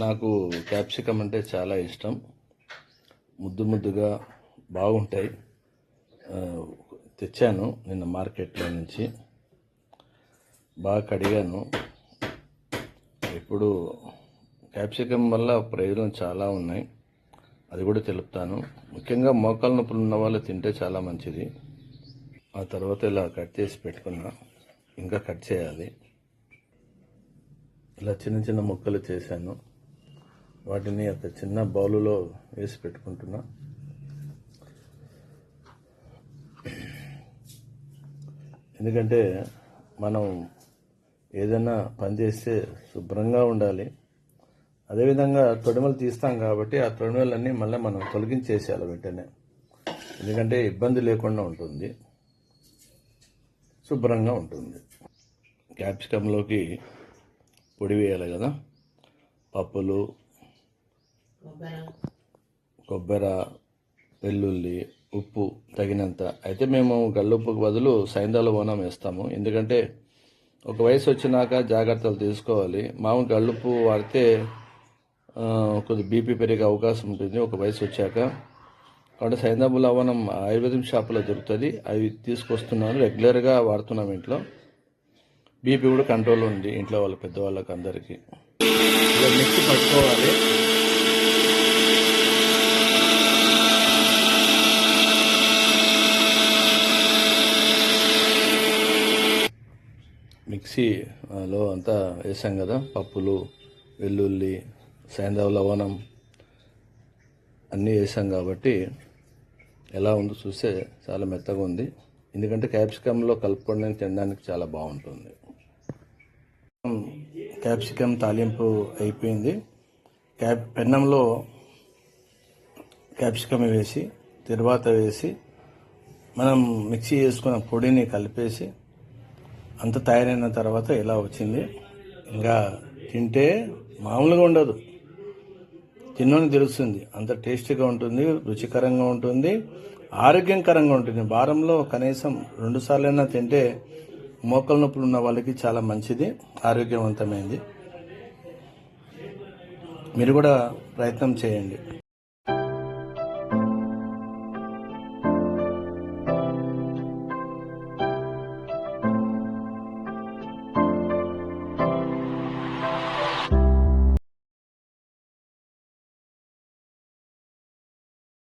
నాకు క్యాప్సికమ్ అంటే చాలా ఇష్టం. ముద్దు ముద్దుగా బాగుంటాయి. తెచ్చాను నిన్న మార్కెట్లో నుంచి, బాగా కడిగాను. ఇప్పుడు క్యాప్సికమ్ వల్ల ప్రయోజనం చాలా ఉన్నాయి, అది కూడా తెలుపుతాను. ముఖ్యంగా మోకాళ్ళ నొప్పులు ఉన్న వాళ్ళు తింటే చాలా మంచిది. ఆ తర్వాత ఇలా కట్ చేసి పెట్టుకున్నా, ఇంకా కట్ చేయాలి. ఇలా చిన్న చిన్న ముక్కలు చేశాను, వాటిని ఒక చిన్న బౌలులో వేసి పెట్టుకుంటున్నా. ఎందుకంటే మనం ఏదైనా పని చేస్తే శుభ్రంగా ఉండాలి. అదేవిధంగా తొడిమలు తీస్తాం కాబట్టి ఆ తొడిమలన్నీ మళ్ళీ మనం తొలగించేసేయాలి వెంటనే. ఎందుకంటే ఇబ్బంది లేకుండా ఉంటుంది, శుభ్రంగా ఉంటుంది. క్యాప్సికంలోకి పొడి వేయాలి కదా, పప్పులు, కొబ్బరి, వెల్లుల్లి, ఉప్పు తగినంత. అయితే మేము గల్లుప్పుకు బదులు సైంధవ లవణం వేస్తాము. ఎందుకంటే ఒక వయసు వచ్చినాక జాగ్రత్తలు తీసుకోవాలి. మామూలు గల్లుప్పు వాడితే కొద్ది బీపీ పెరిగే అవకాశం ఉంటుంది ఒక వయసు వచ్చాక. కాబట్టి సైంధవ లవణం ఆయుర్వేదం షాపులో దొరుకుతుంది, అవి తీసుకొస్తున్నాను, రెగ్యులర్గా వాడుతున్నాం ఇంట్లో. బీపీ కూడా కంట్రోల్ ఉంది ఇంట్లో వాళ్ళ పెద్దవాళ్ళకి అందరికీ. ఇలా మిక్సీ పట్టుకోవాలి. మిక్సీలో అంతా వేసాం కదా, పప్పులు, వెల్లుల్లి, సైంధవ లవణం అన్నీ వేసాం కాబట్టి ఎలా ఉందో చూస్తే చాలా మెత్తగా ఉంది. ఎందుకంటే క్యాప్సికంలో కలుపుకోవడానికి తినడానికి చాలా బాగుంటుంది. క్యాప్సికమ్ తాలింపు అయిపోయింది. పెన్నంలో క్యాప్సికమ్ వేసి, తర్వాత వేసి మనం మిక్సీ చేసుకున్న పొడిని కలిపేసి అంత తయారైన తర్వాత ఇలా వచ్చింది. ఇంకా తింటే మామూలుగా ఉండదు, తిన్నోని తెలుస్తుంది. అంత టేస్టీగా ఉంటుంది, రుచికరంగా ఉంటుంది, ఆరోగ్యకరంగా ఉంటుంది. వారంలో కనీసం 2 సార్లైనా తింటే మోకాళ్ళ నొప్పులు ఉన్న వాళ్ళకి చాలా మంచిది, ఆరోగ్యవంతమైంది. మీరు కూడా ప్రయత్నం చేయండి.